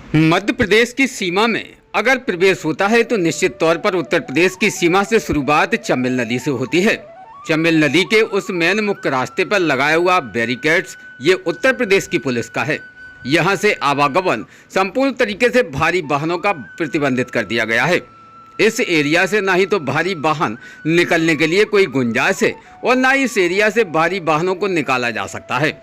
मध्य प्रदेश की सीमा में अगर प्रवेश होता है तो निश्चित तौर पर उत्तर प्रदेश की सीमा से शुरुआत चंबल नदी से होती है। चंबल नदी के उस मेन मुख्य रास्ते पर लगाया हुआ बैरिकेड्स ये उत्तर प्रदेश की पुलिस का है। यहाँ से आवागमन संपूर्ण तरीके से भारी वाहनों का प्रतिबंधित कर दिया गया है। इस एरिया से ना ही तो भारी वाहन निकलने के लिए कोई गुंजाइश है और ना ही इस एरिया से भारी वाहनों को निकाला जा सकता है।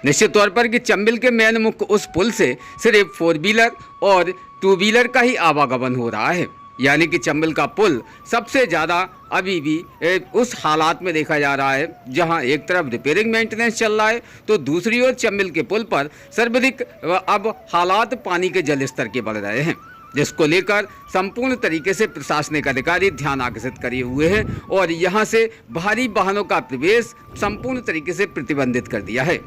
निश्चित तौर पर कि चंबल के मेन मुख्य उस पुल से सिर्फ 4 व्हीलर और 2 व्हीलर का ही आवागमन हो रहा है। यानी कि चंबल का पुल सबसे ज़्यादा अभी भी उस हालात में देखा जा रहा है जहां एक तरफ रिपेयरिंग मेंटेनेंस चल रहा है तो दूसरी ओर चंबल के पुल पर सर्वाधिक अब हालात पानी के जल स्तर के बढ़ रहे हैं, जिसको लेकर संपूर्ण तरीके से प्रशासनिक अधिकारी ध्यान आकर्षित करे हुए हैं और यहां से भारी वाहनों का प्रवेश संपूर्ण तरीके से प्रतिबंधित कर दिया है।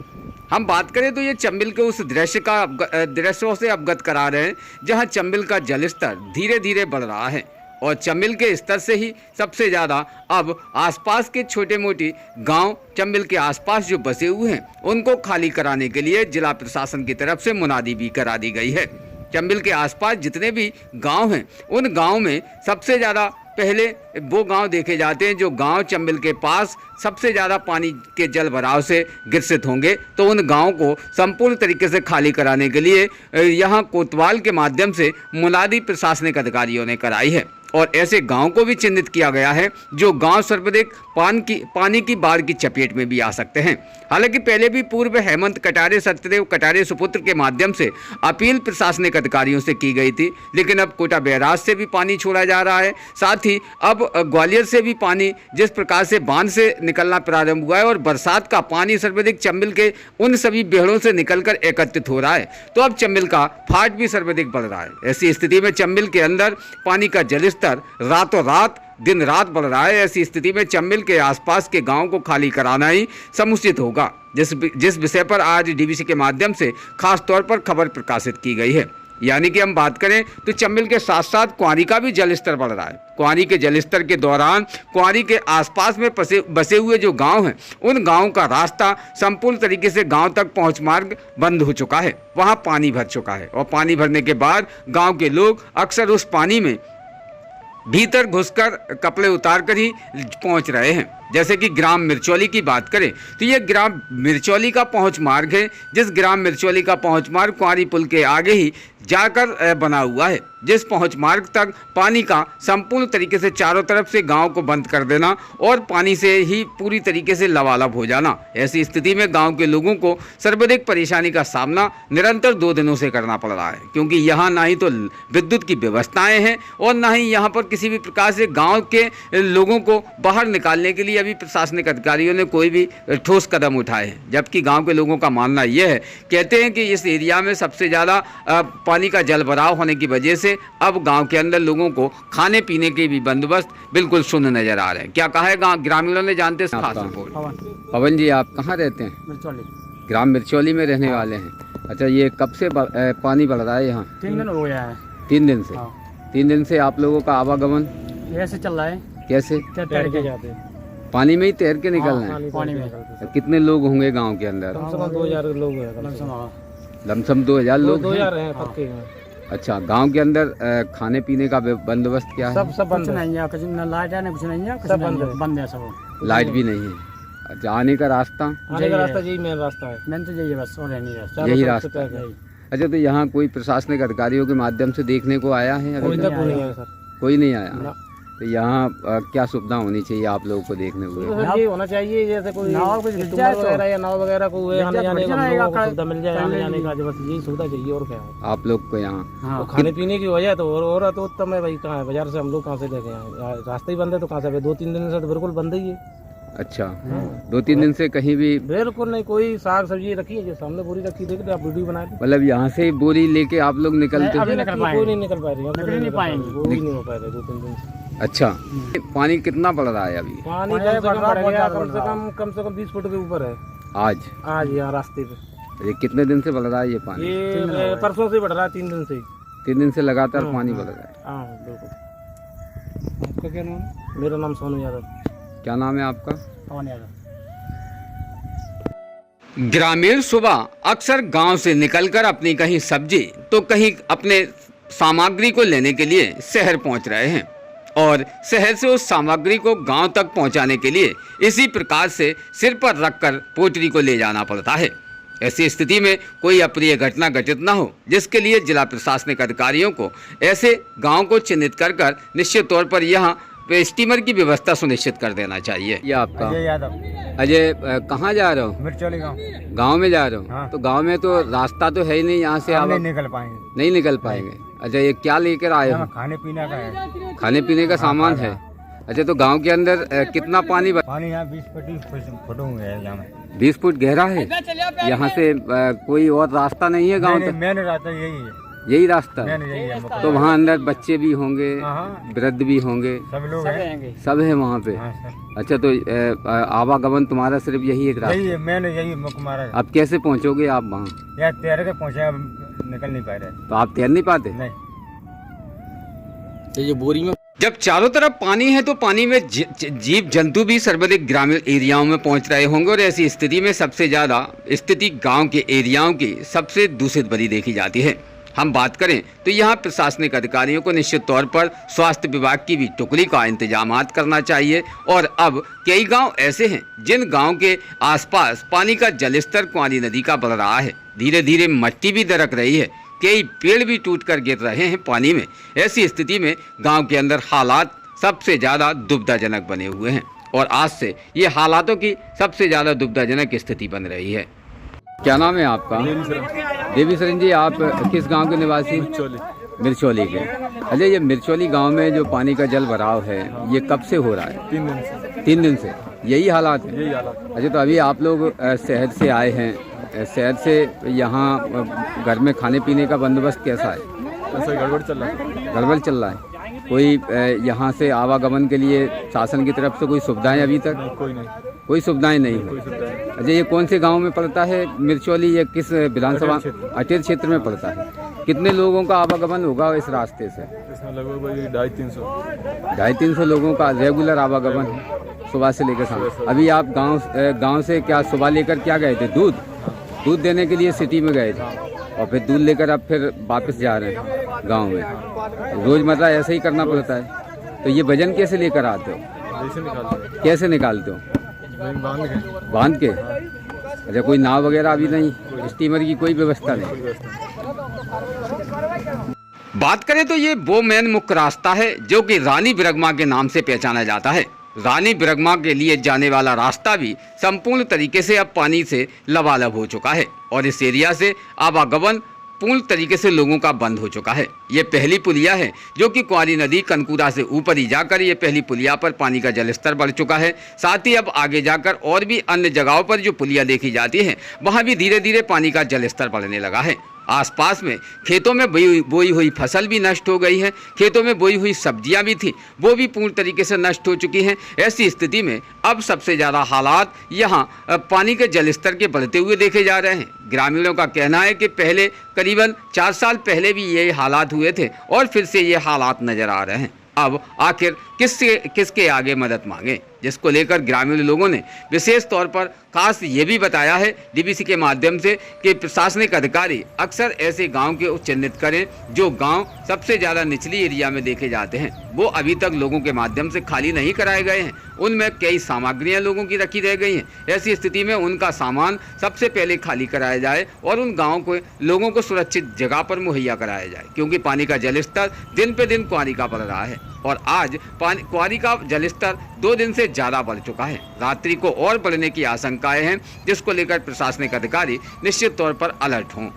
हम बात करें तो ये चंबल के उस दृश्यों से अवगत करा रहे हैं जहां चंबल का जल स्तर धीरे धीरे बढ़ रहा है और चंबल के स्तर से ही सबसे ज़्यादा अब आसपास के छोटे मोटे गांव चंबल के आसपास जो बसे हुए हैं उनको खाली कराने के लिए जिला प्रशासन की तरफ से मुनादी भी करा दी गई है। चंबल के आसपास जितने भी गांव हैं उन गांव में सबसे ज़्यादा पहले वो गांव देखे जाते हैं जो गांव चंबल के पास सबसे ज़्यादा पानी के जल भराव से ग्रसित होंगे, तो उन गांवों को संपूर्ण तरीके से खाली कराने के लिए यहां कोतवाल के माध्यम से मुनादी प्रशासनिक अधिकारियों ने कराई है और ऐसे गांव को भी चिन्हित किया गया है जो गांव सर्वाधिक पानी की बाढ़ की चपेट में भी आ सकते हैं। हालांकि पहले भी पूर्व हेमंत कटारे सत्यदेव कटारे सुपुत्र के माध्यम से अपील प्रशासनिक अधिकारियों से की गई थी, लेकिन अब कोटा बैराज से भी पानी छोड़ा जा रहा है। साथ ही अब ग्वालियर से भी पानी जिस प्रकार से बांध से निकलना प्रारंभ हुआ है और बरसात का पानी सर्वाधिक चंबल के उन सभी बेड़ों से निकलकर एकत्रित हो रहा है, तो अब चंबल का फाट भी सर्वाधिक बढ़ रहा है। ऐसी स्थिति में चंबल के अंदर पानी का जल स्तर रातों रात दिन रात बढ़ रहा है। ऐसी स्थिति में चंबल के आसपास के गांव को खाली कराना ही समुचित होगा, जिस विषय पर आज डीवीसी के माध्यम से खास तौर पर खबर प्रकाशित की गई है। यानी कि हम बात करें तो चंबल के साथ साथ कुंवारी का भी जल स्तर बढ़ रहा है। कुंवारी के जल स्तर के दौरान कुंवारी के आसपास में बसे हुए जो गांव हैं उन गांवों का रास्ता संपूर्ण तरीके से गांव तक पहुंच मार्ग बंद हो चुका है। वहां पानी भर चुका है और पानी भरने के बाद गांव के लोग अक्सर उस पानी में भीतर घुसकर कपड़े उतारकर ही पहुंच रहे हैं। जैसे कि ग्राम मिर्चौली की बात करें तो ये ग्राम मिर्चौली का पहुंच मार्ग है, जिस ग्राम मिर्चौली का पहुंच मार्ग कुंवारी पुल के आगे ही जाकर बना हुआ है, जिस पहुंच मार्ग तक पानी का संपूर्ण तरीके से चारों तरफ से गांव को बंद कर देना और पानी से ही पूरी तरीके से लबालब हो जाना। ऐसी स्थिति में गांव के लोगों को सर्वाधिक परेशानी का सामना निरंतर 2 दिनों से करना पड़ रहा है, क्योंकि यहाँ ना ही तो विद्युत की व्यवस्थाएँ हैं और ना ही यहाँ पर किसी भी प्रकार से गाँव के लोगों को बाहर निकालने के लिए अभी प्रशासनिक अधिकारियों ने कोई भी ठोस कदम उठाए हैं। जबकि गांव के लोगों का मानना यह है, कहते हैं कि इस एरिया में सबसे ज़्यादा पानी का जल भराव होने की वजह से अब गांव के अंदर लोगों को खाने पीने के भी बंदोबस्त बिल्कुल शून्य नजर आ रहे हैं। क्या कहा है गाँव ग्रामीणों ने, जानते हैं खास रिपोर्ट। पवन जी, आप कहाँ रहते हैं? मिर्चौली। ग्राम मिर्चौली में रहने वाले हैं। अच्छा, ये कब से पानी बढ़ रहा है यहाँ? 3 दिन हो गया है। 3 दिन से? 3 दिन से आप लोगों का आवागमन ऐसे चल रहा है। कैसे? तैर के जाते हैं, पानी में ही तैर के निकलना है? पानी में। कितने लोग होंगे गांव के अंदर? कम से कम 2000 लोग हैं। लमसम 2000 लोग? 2000 हैं पक्के। अच्छा, गांव के अंदर खाने पीने का बंदोबस्त क्या है? सब बंद नहीं है, कुछ न लाइट है न कुछ नहीं है, सब बंद है सब। लाइट भी नहीं है? अच्छा, आने का रास्ता? आने का रास्ता यही मेन रास्ता है। मेन तो यही है बस, और नहीं है, यही रास्ता है। अच्छा, तो यहाँ कोई प्रशासनिक अधिकारियों के माध्यम से देखने को आया है? कोई नहीं आया सर। कोई नहीं आया? तो यहाँ क्या सुविधा होनी चाहिए आप लोगों को देखने हुए? ये होना चाहिए जैसे कोई नाव वगैरह या नाव वगैरह को आने जाने का सुविधा मिल जाए, आने जाने का बस यही सुविधा चाहिए और क्या है आप लोग को यहाँ? खाने पीने की वजह तो और तो उत्तम है भाई। कहाँ है बाजार से हम लोग कहाँ से लेके आए? रास्ते ही बंद है तो कहाँ से? 2-3 दिन से तो बिल्कुल बंद ही है। अच्छा, 2-3 दिन से कहीं भी बिल्कुल नहीं? कोई साग सब्जी रखी है जो सामने बोरी रखी, देख लो आप वीडियो बना के। मतलब यहाँ से बोरी लेके आप लोग निकलते हैं? कोई नहीं निकल पा रही है, नहीं पाएंगे, कोई नहीं हो पा रहा 2-3 दिन से। अच्छा, पानी कितना बढ़ रहा है अभी? पानी कम से कम 20 फुट के ऊपर है आज यहाँ रास्ते पे। ये कितने दिन से बढ़ रहा है ये पानी? ये परसों से बढ़ रहा है, 3 दिन से। 3 दिन से लगातार पानी बढ़ रहा है? हाँ बिल्कुल। आपका क्या नाम है? मेरा नाम सोनू यादव। क्या नाम है आपका? पवन यादव। ग्रामीण सुबह अक्सर गांव से निकलकर अपनी कहीं सब्जी तो कहीं अपने सामग्री को लेने के लिए शहर पहुंच रहे हैं और शहर से उस सामग्री को गांव तक पहुंचाने के लिए इसी प्रकार से सिर पर रखकर पोटरी को ले जाना पड़ता है। ऐसी स्थिति में कोई अप्रिय घटना घटित न हो, जिसके लिए जिला प्रशासनिक अधिकारियों को ऐसे गांव को चिन्हित कर निश्चित तौर पर यहाँ स्टीमर की व्यवस्था सुनिश्चित कर देना चाहिए। ये आपका अजय यादव। अजय, कहाँ जा रहे हो? मिर्चोली गाँव। गाँव में जा रहे हो? हाँ। तो गाँव में तो रास्ता तो है ही नहीं, यहाँ से आप नहीं निकल पाएंगे। नहीं निकल पाएंगे। अच्छा, ये क्या लेकर आए हो? खाने पीने का है। खाने पीने का सामान है। अच्छा, तो गांव के अंदर कितना पानी पानी यहाँ 20 फुट होंगे यहाँ में। 20 फुट गहरा है। यहाँ से कोई और रास्ता नहीं है गांव तक? मेन रास्ता यही है। यही रास्ता है। यही है। तो वहाँ अंदर बच्चे भी होंगे, हाँ। वृद्ध भी होंगे, सब लोग हैं। सब है वहाँ पे। हाँ, सब। अच्छा, तो आवागमन तुम्हारा सिर्फ यही एक रास्ता? यही है, मेन यही मुख्य मार्ग। अब कैसे पहुँचोगे आप वहाँ? यार तैर के पहुँचे, निकल नहीं पा रहे। तो आप तैर नहीं पाते? नहीं। ये बोरी में जब चारों तरफ पानी है तो पानी में जीव जंतु भी सर्वाधिक ग्रामीण एरियाओं में पहुंच रहे होंगे और ऐसी स्थिति में सबसे ज़्यादा स्थिति गांव के एरियाओं की सबसे दूषित भरी देखी जाती है। हम बात करें तो यहाँ प्रशासनिक अधिकारियों को निश्चित तौर पर स्वास्थ्य विभाग की भी टुकड़ी का इंतजाम करना चाहिए। और अब कई गांव ऐसे हैं जिन गांव के आसपास पानी का जलस्तर कुंवारी नदी का बढ़ रहा है, धीरे धीरे मिट्टी भी दरक रही है, कई पेड़ भी टूटकर गिर रहे हैं पानी में। ऐसी स्थिति में गांव के अंदर हालात सबसे ज़्यादा दुविधाजनक बने हुए हैं और आज से ये हालातों की सबसे ज़्यादा दुविधाजनक स्थिति बन रही है। क्या नाम है आपका? देवी शरण जी, आप किस गांव के निवासी? मिर्चोली के। अच्छा, ये मिर्चोली गांव में जो पानी का जल भराव है ये कब से हो रहा है? 3 दिन से। 3 दिन से यही हालात है? यही हालात। अच्छा, तो अभी आप लोग शहर से आए हैं, शहर से यहाँ घर में खाने पीने का बंदोबस्त कैसा है? ऐसा गड़बड़ चल रहा है। गड़बड़ चल रहा है। कोई यहाँ से आवागमन के लिए शासन की तरफ से कोई सुविधाएं अभी तक? नहीं, कोई नहीं। कोई सुविधाएं नहीं है। कोई सुविधा नहीं। अच्छा, ये कौन से गांव में पड़ता है मिर्चोली? ये किस विधानसभा? अटेर क्षेत्र में पड़ता है। कितने लोगों का आवागमन होगा इस रास्ते से? इसमें लगभग 250-300। 250-300 लोगों का रेगुलर आवागमन है सुबह से लेकर शाम। अभी आप गांव से क्या सुबह लेकर क्या गए थे? दूध देने के लिए सिटी में गए थे और फिर दूध लेकर अब फिर वापस जा रहे हैं गांव में। रोजमर्रा ऐसे ही करना पड़ता है। तो ये वजन कैसे लेकर आते हो? जैसे निकालते हैं। कैसे निकालते हो? बांध के? अच्छा, कोई नाव वगैरह अभी नहीं? स्टीमर की कोई व्यवस्था नहीं? बात करें तो ये वो मेन मुख्य रास्ता है जो कि रानी बिरगमा के नाम से पहचाना जाता है। रानी बिरगमा के लिए जाने वाला रास्ता भी संपूर्ण तरीके से अब पानी से लबालब हो चुका है और इस एरिया से आवागमन पूर्ण तरीके से लोगों का बंद हो चुका है। ये पहली पुलिया है जो कि कुंवारी नदी कनकुरा से ऊपर ही जाकर ये पहली पुलिया पर पानी का जलस्तर बढ़ चुका है। साथ ही अब आगे जाकर और भी अन्य जगहों पर जो पुलिया देखी जाती हैं वहाँ भी धीरे धीरे पानी का जलस्तर बढ़ने लगा है। आसपास में खेतों में बोई हुई फसल भी नष्ट हो गई है, खेतों में बोई हुई सब्जियां भी थी वो भी पूर्ण तरीके से नष्ट हो चुकी हैं। ऐसी स्थिति में अब सबसे ज़्यादा हालात यहाँ पानी के जलस्तर के बढ़ते हुए देखे जा रहे हैं। ग्रामीणों का कहना है कि पहले करीबन 4 साल पहले भी ये हालात हुए थे और फिर से ये हालात नज़र आ रहे हैं। अब आखिर किसके आगे मदद मांगे, जिसको लेकर ग्रामीण लोगों ने विशेष तौर पर खास ये भी बताया है डीबीसी के माध्यम से कि प्रशासनिक अधिकारी अक्सर ऐसे गांव के चिन्हित करें जो गांव सबसे ज़्यादा निचली एरिया में देखे जाते हैं, वो अभी तक लोगों के माध्यम से खाली नहीं कराए गए हैं। उनमें कई सामग्रियां लोगों की रखी रह गई हैं। ऐसी स्थिति में उनका सामान सबसे पहले खाली कराया जाए और उन गाँव को लोगों को सुरक्षित जगह पर मुहैया कराया जाए, क्योंकि पानी का जलस्तर दिन पे दिन कुंवारी का बढ़ रहा है और आज कुंवारी का जलस्तर 2 दिन से ज़्यादा बढ़ चुका है। रात्रि को और बढ़ने की आशंकाएं हैं, जिसको लेकर प्रशासनिक अधिकारी निश्चित तौर पर अलर्ट हों।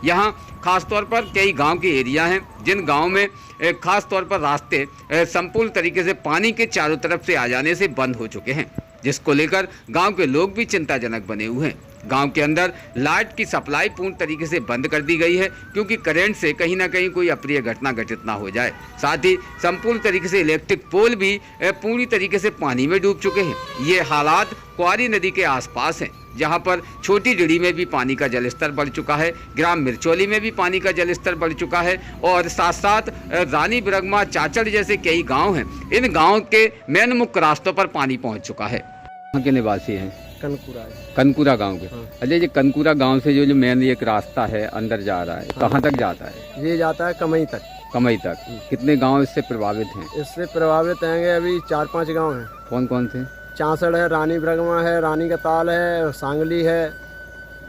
यहाँ खास तौर पर कई गांव के एरिया हैं जिन गांव में खास तौर पर रास्ते संपूर्ण तरीके से पानी के चारों तरफ से आ जाने से बंद हो चुके हैं, जिसको लेकर गांव के लोग भी चिंताजनक बने हुए हैं। गांव के अंदर लाइट की सप्लाई पूर्ण तरीके से बंद कर दी गई है, क्योंकि करंट से कहीं ना कहीं कोई अप्रिय घटना घटित ना हो जाए। साथ ही संपूर्ण तरीके से इलेक्ट्रिक पोल भी पूरी तरीके से पानी में डूब चुके हैं। ये हालात कुंवारी नदी के आसपास हैं, जहां पर छोटी डिड़ी में भी पानी का जलस्तर बढ़ चुका है, ग्राम मिर्चोली में भी पानी का जलस्तर बढ़ चुका है और साथ साथ रानी बिरगमा, चाचड़ जैसे कई गाँव हैं, इन गाँव के मेन मुख्य रास्तों पर पानी पहुँच चुका है। यहाँ के निवासी हैं कनपुरा है। कनपुरा गांव के। हाँ। अच्छा, ये कनपुरा गांव से जो मेन एक रास्ता है अंदर जा रहा है, कहाँ तक जाता है? ये जाता है कमई तक। कमई तक। कितने गांव इससे प्रभावित हैं? इससे प्रभावित हैं अभी 4-5 गांव हैं। कौन कौन से? चांसड़ है, रानी ब्रगमा है, रानी का ताल है, सांगली है।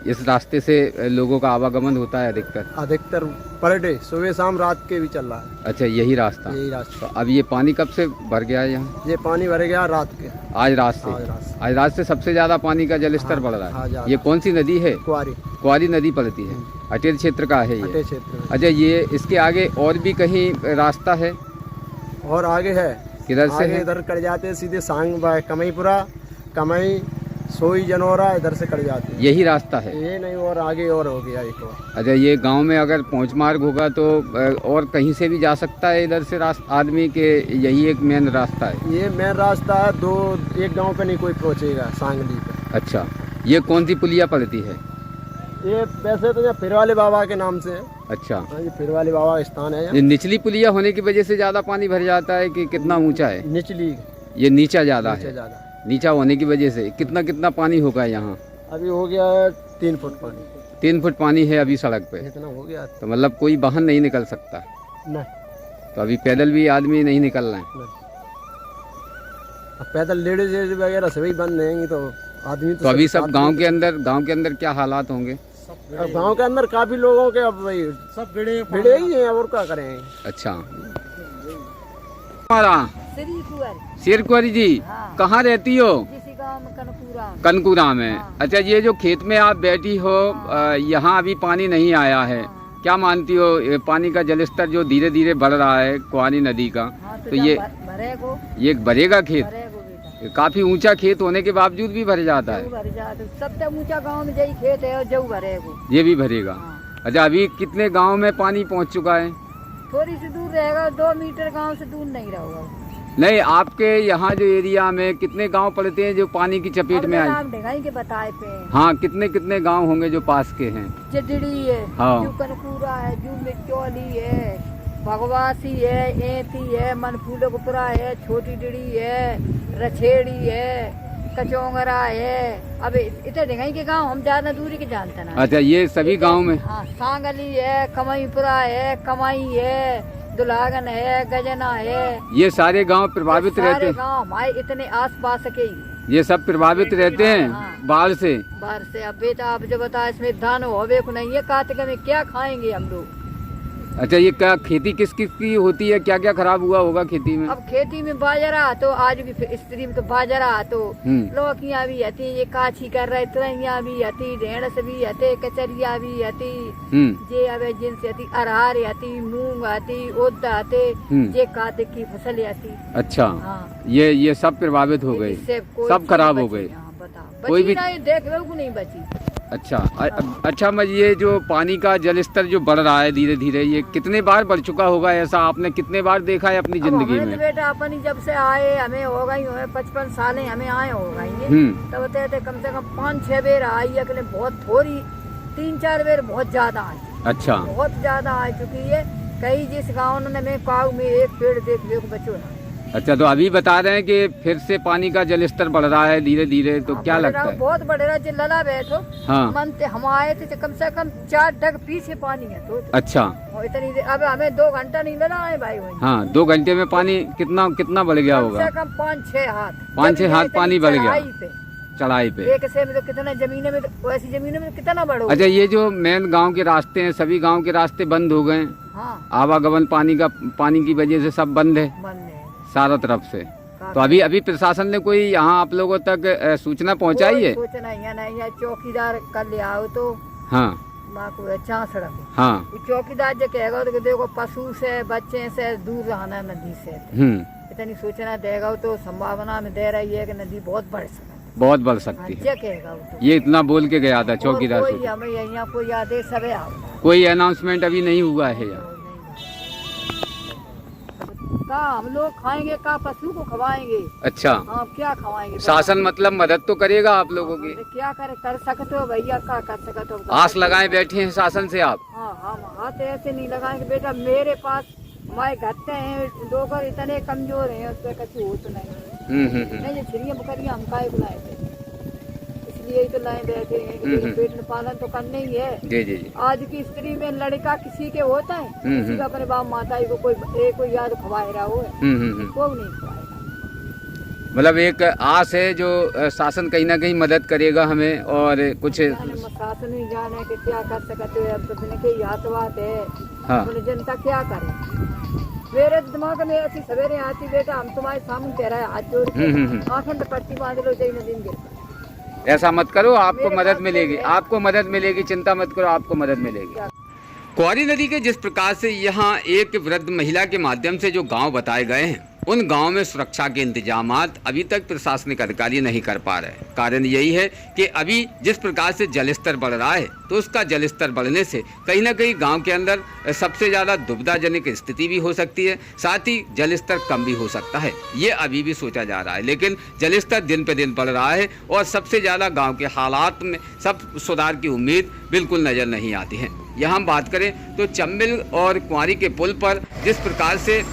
इस रास्ते से लोगों का आवागमन होता है अधिकतर पर डे सुबह शाम रात के भी चल रहा है। अच्छा, यही रास्ता। यही रास्ता। तो अब ये पानी कब से भर गया है यहाँ? ये पानी भर गया रात के। आज रात से। आज रात से सबसे ज्यादा पानी का जलस्तर बढ़ रहा है। ये कौन सी नदी है? कुआरी नदी पड़ती है। अटेर क्षेत्र का है ये? क्षेत्र। अच्छा, ये इसके आगे और भी कहीं रास्ता है? और आगे है। किधर से है? इधर कट जाते हैं सीधे सांग कमईपुरा, कमई, सोई, जनौरा, इधर से कट जाते हैं। यही रास्ता है? ये नहीं, और आगे और हो गया एक और। अच्छा, ये गांव में अगर पहुंच मार्ग होगा तो और कहीं से भी जा सकता है इधर से रास्ता आदमी के? यही एक मेन रास्ता है? ये मेन रास्ता है। एक गांव पे नहीं कोई पहुंचेगा, सांगली पे। अच्छा, ये कौन सी पुलिया पड़ती है? ये वैसे तो फिरवाले बाबा के नाम से है। अच्छा, ये फिरवाले बाबा का स्थान है। ये निचली पुलिया होने की वजह से ज्यादा पानी भर जाता है कि कितना ऊंचा है? निचली। ये नीचा ज्यादा है? ज्यादा। नीचा होने की वजह से कितना पानी होगा यहाँ? अभी हो गया है 3 फुट पानी। 3 फुट पानी है अभी सड़क पे? इतना हो गया। तो मतलब कोई वाहन नहीं निकल सकता? नहीं। तो अभी पैदल भी आदमी नहीं निकल रहे हैं? अब पैदल लेडीज वगैरह सभी बंद रहेंगी तो आदमी तो अभी सब गांव के अंदर क्या हालात होंगे? गांव के अंदर काफी लोगों के अब भाई सब भिड़े ही हैं, और क्या करें। अच्छा, हमारा शेर कुंवरी जी। हाँ। कहाँ रहती हो? कनकुरा में। हाँ। अच्छा, ये जो खेत में आप बैठी हो, हाँ। यहाँ अभी पानी नहीं आया है। हाँ। क्या मानती हो, ये पानी का जलस्तर जो धीरे धीरे बढ़ रहा है कुआरी नदी का, तो ये भरेगा खेत? काफी ऊंचा खेत होने के बावजूद भी भर जाता है? सबसे ऊंचा गांव में यही खेत है और जो भरेगा ये भी भरेगा। हाँ। अच्छा, अभी कितने गांव में पानी पहुंच चुका है? थोड़ी सी दूर रहेगा, 2 मीटर गांव से दूर नहीं रहेगा। नहीं, आपके यहाँ जो एरिया में कितने गांव पड़ते हैं जो पानी की चपेट में आए? ढंगाई के बताए पे। हाँ, कितने गांव होंगे जो पास के हैं? चिड़ड़ी है, हाँ। जू कनपुरा है, जू मिर्चौली है, भगवासी है, एती है, मनफूलपुरा है, छोटी डिड़ी है, रछेड़ी है, कचोंगरा है। अब इतने ढंगाई के गांव हम ज्यादा दूरी के जानते ना। अच्छा, ये सभी गांव में? हाँ, सांगली है, कमईपुरा है, कमाई है, दुलागन है, गजना है। ये सारे गांव प्रभावित रहते हैं? गांव हमारे इतने आस पास के ये सब प्रभावित रहते हैं। हाँ। बाढ़ से? अब बेटा आप जो बता, इसमें धान होवे को नहीं है, कार्तिक में क्या खाएंगे हम लोग? अच्छा, ये क्या खेती किस की होती है? क्या क्या खराब हुआ होगा खेती में? अब खेती में बाजरा तो आज भी स्त्री में तो बाजरा तो लौकियाँ भी हती, ये काछी कर रहे, तुरैया भी हती, ढेंढस भी हते, कचरिया भी हती, जे अब जिनसे हती, अरहर हती, मूंग हती, उद्द हते, जे कार्तिक की फसल हती। अच्छा। हाँ। ये सब प्रभावित हो गए, सब खराब हो गए? कोई भी नहीं, देख लो को नहीं बची। अच्छा, मैं ये जो पानी का जलस्तर जो बढ़ रहा है धीरे धीरे, ये कितने बार बढ़ चुका होगा? ऐसा आपने कितने बार देखा है अपनी जिंदगी में? तो बेटा अपनी जब से आए हमें हो गई 55 साल हमें आए हो गई, तब तो कम से कम 5-6 बेर आई है। बहुत थोड़ी 3-4 बेर बहुत ज्यादा आई। अच्छा, बहुत ज्यादा आ चुकी है। कई जिस गाँव में काऊ में एक पेड़ देख लो बचो ना। अच्छा, तो अभी बता रहे हैं कि फिर से पानी का जलस्तर बढ़ रहा है धीरे धीरे, तो क्या लगता है? बहुत बढ़ रहा है। लला बैठो। हाँ। मन हम आए थे कम से कम 4 डग पीछे पानी है तो। अच्छा। इतनी देर, अब हमें 2 घंटा नहीं लगा है भाई। हाँ, 2 घंटे में पानी कितना बढ़ गया होगा? कम से कम 5-6 हाथ। 5-6 हाथ पानी बढ़ गया चढ़ाई पे। एक से में तो कितना जमीने में, वैसी जमीनों में कितना बढ़ो। अच्छा, ये जो मेन गांव के रास्ते हैं, सभी गांव के रास्ते बंद हो गए? हाँ। आवागमन पानी की वजह से सब बंद है सारा तरफ से। तो अभी प्रशासन ने कोई यहाँ आप लोगों तक सूचना पहुँचाई है? सूचना नहीं है, चौकीदार कर ले आओ तो। हाँ। सड़क। हाँ। चौकीदार जो कहेगा तो देखो पशु से बच्चे से दूर रहना नदी से। इतनी सूचना देगा तो संभावना में दे रही है कि नदी बहुत बढ़ सकती है। ये इतना बोल के गया था चौकीदार। हमें यहाँ कोई आदेश सब कोई अनाउंसमेंट अभी नहीं हुआ है यहाँ? का हम लोग खाएंगे, का पशु को खवाएंगे। अच्छा। हाँ, क्या खवाएंगे? शासन मतलब मदद तो करेगा आप लोगों की? क्या कर सकते हो भैया, क्या कर सकते हो? आस लगाए बैठे हैं शासन से आप? हाँ, हम हाथ ऐसे नहीं लगाएंगे बेटा। मेरे पास हमारे घटते हैं लोग इतने कमजोर हैं, उससे कुछ हो तो नहीं। नहीं, ये छिड़िया बकरियाँ हम काय बुलाए थे, जी यही तो लाए बैठे हैं कि देखो पेट में पालन तो करना ही है। जी जी जी। आज की स्त्री में लड़का किसी के होता है, किसी का अपने बाप माता को कोई याद खवाए रहा हो, वो नहीं खवाएगा। मतलब एक आस है जो शासन कहीं ना कहीं मदद करेगा हमें, और कुछ शासन ही जाने के क्या कर सकते हैं। अब तो अपने के हाथ बात है। हाँ। अपनी जनता क्या करे। मेरे दिमाग में ऐसी सवेरे आती, बेटा हम तुम्हारे सामने तेरा हाथ जोड़ के आखंड पट्टी बांध लो, जय दिन गिर। ऐसा मत करो, आपको मदद मिलेगी, आपको मदद मिलेगी, चिंता मत करो, आपको मदद मिलेगी। क्वारी नदी के जिस प्रकार से यहाँ एक वृद्ध महिला के माध्यम से जो गांव बताए गए हैं, उन गांव में सुरक्षा के इंतजामात अभी तक प्रशासनिक अधिकारी नहीं कर पा रहे। कारण यही है कि अभी जिस प्रकार से जलस्तर बढ़ रहा है, तो उसका जलस्तर बढ़ने से कहीं ना कहीं गांव के अंदर सबसे ज़्यादा दुविधाजनक स्थिति भी हो सकती है, साथ ही जलस्तर कम भी हो सकता है। ये अभी भी सोचा जा रहा है, लेकिन जलस्तर दिन पे दिन बढ़ रहा है और सबसे ज़्यादा गाँव के हालात में सब सुधार की उम्मीद बिल्कुल नज़र नहीं आती है। यहाँ हम बात करें तो चंबिल और क्वारी के पुल पर जिस प्रकार से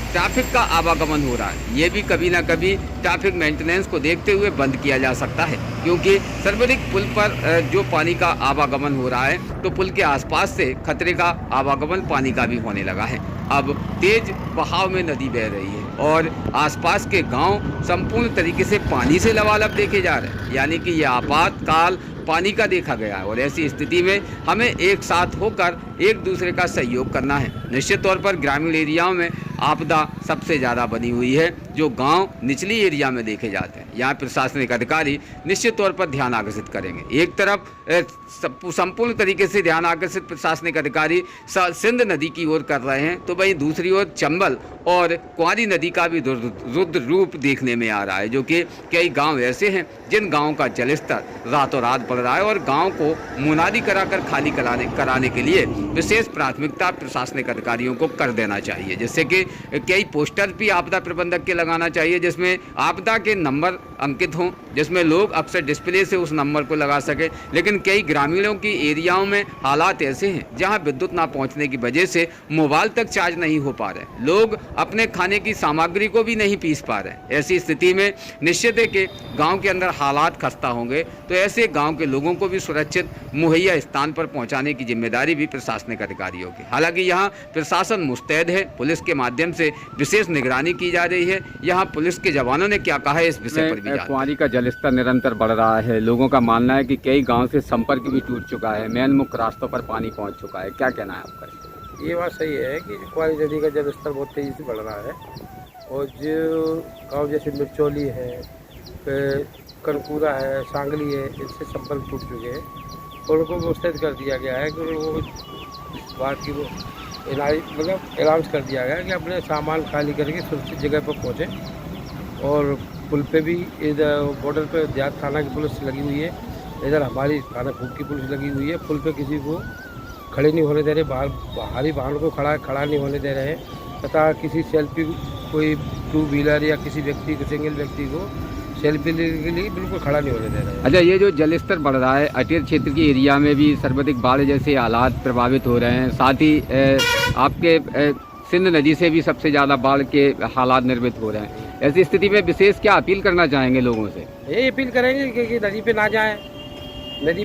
ट्रैफिक का आवागमन हो रहा है, ये भी कभी ना कभी ट्रैफिक मेंटेनेंस को देखते हुए बंद किया जा सकता है, क्योंकि सर्वाधिक पुल पर जो पानी का आवागमन हो रहा है, तो पुल के आसपास से खतरे का आवागमन पानी का भी होने लगा है। अब तेज बहाव में नदी बह रही है और आसपास के गांव संपूर्ण तरीके से पानी से लबालब देखे जा रहे हैं, यानी कि यह आपातकाल पानी का देखा गया है। और ऐसी स्थिति में हमें एक साथ होकर एक दूसरे का सहयोग करना है। निश्चित तौर पर ग्रामीण एरियाओं में आपदा सबसे ज़्यादा बनी हुई है, जो गांव निचली एरिया में देखे जाते हैं। यहाँ प्रशासनिक अधिकारी निश्चित तौर पर ध्यान आकर्षित करेंगे। एक तरफ संपूर्ण तरीके से ध्यान आकर्षित प्रशासनिक अधिकारी सिंध नदी की ओर कर रहे हैं, तो वहीं दूसरी ओर चंबल और क्वारी नदी का भी रुद्र रूप देखने में आ रहा है, जो कि कई गांव ऐसे हैं जिन गांवों का जलस्तर रातों रात बढ़ रहा है और गांव को मुनादी कराकर खाली कराने के लिए विशेष प्राथमिकता प्रशासनिक अधिकारियों को कर देना चाहिए। जैसे कि कई पोस्टर भी आपदा प्रबंधक के लगाना चाहिए, जिसमें आपदा के नंबर अंकित हों, जिसमें लोग अक्सर डिस्प्ले से उस नंबर को लगा सके। लेकिन कई ग्रामीणों की एरियाओं में हालात ऐसे हैं जहां विद्युत ना पहुंचने की वजह से मोबाइल तक चार्ज नहीं हो पा रहे, लोग अपने खाने की सामग्री को भी नहीं पीस पा रहे। ऐसी स्थिति में निश्चित है कि गांव के अंदर हालात खस्ता होंगे, तो ऐसे गांव के लोगों को भी सुरक्षित मुहैया स्थान पर पहुंचाने की जिम्मेदारी भी प्रशासनिक अधिकारियों की। हालांकि यहाँ प्रशासन मुस्तैद है, पुलिस के माध्यम से विशेष निगरानी की जा रही है। यहाँ पुलिस के जवानों ने क्या कहा है इस विषय पर भी। क्वारी का जलस्तर निरंतर बढ़ रहा है, लोगों का मानना है कि कई गाँव से संपर्क भी टूट चुका है, मेन मुख्य रास्तों पर पानी पहुँच चुका है, क्या कहना है आपका? ये बात सही है कि क्वारी नदी का जलस्तर बहुत तेजी से बढ़ रहा है और जो गाँव जैसे मिर्चौली है, कनकूरा है, सांगली है, इनसे संपर्क टूट चुके हैं और उनको मुस्तैद कर दिया गया है कि वो इस बात की वो अनाउंस कर दिया गया कि अपने सामान खाली करके सुरक्षित जगह पर पहुँचें। और पुल पे भी इधर बॉर्डर पे देहात थाना की पुलिस लगी हुई है, इधर हमारी थाना खूब की पुलिस लगी हुई है। पुल पे किसी को खड़े नहीं होने दे रहे, बाहरी वाहनों को खड़ा नहीं होने दे रहे हैं, तथा किसी सेल्फी कोई 2 व्हीलर या किसी व्यक्ति को, सिंगल व्यक्ति को सेल्फी लेने के लिए बिल्कुल खड़ा नहीं होने दे रहे हैं। अच्छा, ये जो जलस्तर बढ़ रहा है, अटेर क्षेत्र के एरिया में भी सर्वाधिक बाढ़ जैसे हालात प्रभावित हो रहे हैं, साथ ही आपके सिंध नदी से भी सबसे ज़्यादा बाढ़ के हालात निर्मित हो रहे हैं। ऐसी स्थिति में विशेष क्या अपील करना चाहेंगे लोगों से? यही अपील करेंगे कि नदी पे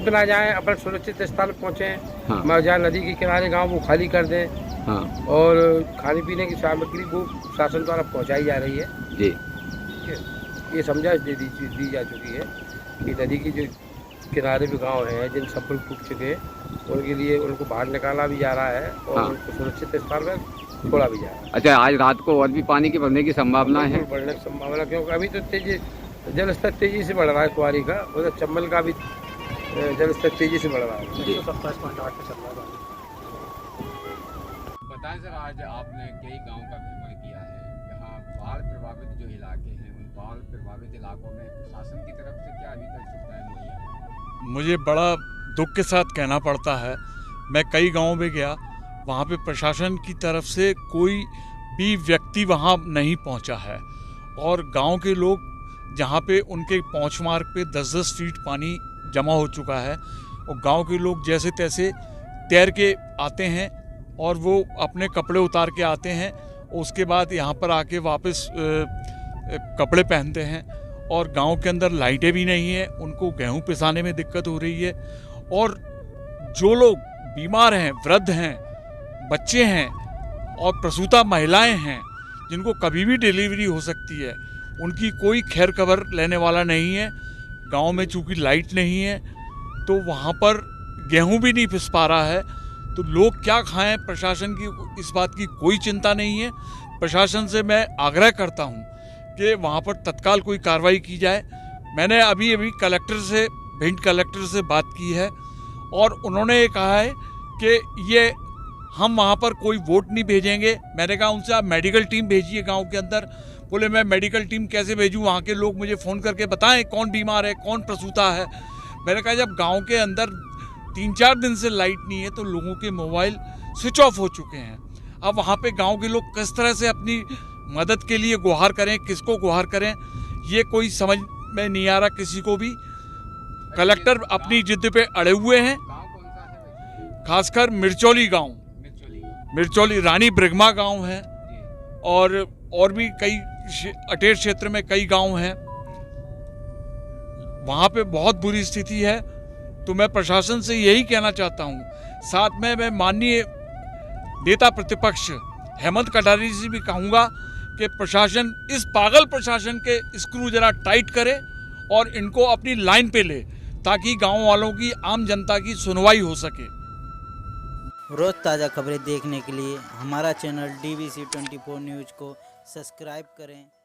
ना जाएं, अपन सुरक्षित स्थान पहुँचें। हाँ। जहाँ नदी के किनारे गाँव वो खाली कर दें। हाँ। और खाने पीने की सामग्री को शासन द्वारा पहुँचाई जा रही है जी। ये समझाइश दी जा चुकी है कि नदी की जो किनारे भी गांव हैं जिन संपर्क टूट चुके हैं, उनके लिए उनको बाहर निकाला भी जा रहा है और हाँ। उनको सुरक्षित स्थान में छोड़ा भी जा रहा है। अच्छा, आज रात को और भी पानी के बढ़ने की संभावना है? बढ़ने की संभावना, क्योंकि अभी तो जलस्तर तेजी से बढ़ रहा है क्वारी का, उधर चंबल का भी जलस्तर तेजी से बढ़ रहा है। 27.8 पे चल रहा है। बताएं सर, आज आपने कई गाँव का भ्रमण किया है, यहाँ बाढ़ प्रभावित जो इलाके हैं, बाढ़ प्रभावित इलाकों में प्रशासन की तरफ से क्या अभी तक सुविधाएं मुहैया? मुझे बड़ा दुख के साथ कहना पड़ता है, मैं कई गांवों में गया, वहाँ पे प्रशासन की तरफ से कोई भी व्यक्ति वहाँ नहीं पहुँचा है और गांव के लोग जहाँ पे उनके पहुँच मार्ग पे 10-10 फीट पानी जमा हो चुका है और गांव के लोग जैसे तैसे तैर के आते हैं और वो अपने कपड़े उतार के आते हैं, उसके बाद यहाँ पर आके वापस कपड़े पहनते हैं और गांव के अंदर लाइटें भी नहीं है, उनको गेहूं पिसाने में दिक्कत हो रही है। और जो लोग बीमार हैं, वृद्ध हैं, बच्चे हैं और प्रसूता महिलाएं हैं जिनको कभी भी डिलीवरी हो सकती है, उनकी कोई खैर खबर लेने वाला नहीं है। गांव में चूंकि लाइट नहीं है तो वहाँ पर गेहूं भी नहीं पिस पा रहा है, तो लोग क्या खाएं, प्रशासन की इस बात की कोई चिंता नहीं है। प्रशासन से मैं आग्रह करता हूं कि वहां पर तत्काल कोई कार्रवाई की जाए। मैंने अभी कलेक्टर से, भिंड कलेक्टर से बात की है और उन्होंने ये कहा है कि ये हम वहां पर कोई वोट नहीं भेजेंगे। मैंने कहा उनसे आप मेडिकल टीम भेजिए गांव के अंदर। बोले मैं मेडिकल टीम कैसे भेजूं, वहाँ के लोग मुझे फ़ोन करके बताएं कौन बीमार है, कौन प्रसूता है। मैंने कहा जब गांव के अंदर 3-4 दिन से लाइट नहीं है तो लोगों के मोबाइल स्विच ऑफ हो चुके हैं। अब वहाँ पे गांव के लोग किस तरह से अपनी मदद के लिए गुहार करें, किसको गुहार करें, ये कोई समझ में नहीं आ रहा किसी को भी। कलेक्टर अपनी जिद पे अड़े हुए हैं। खासकर मिर्चोली गांव, मिर्चोली रानी ब्रिगमा गांव है और भी कई अटेर क्षेत्र में कई गांव हैं, वहाँ पे बहुत बुरी स्थिति है। तो मैं प्रशासन से यही कहना चाहता हूँ, साथ में मैं माननीय नेता प्रतिपक्ष हेमंत कटारी से भी कहूँगा कि प्रशासन इस पागल प्रशासन के स्क्रू जरा टाइट करे और इनको अपनी लाइन पे ले, ताकि गांव वालों की, आम जनता की सुनवाई हो सके। रोज़ ताज़ा खबरें देखने के लिए हमारा चैनल DBC 24 न्यूज़ को सब्सक्राइब करें।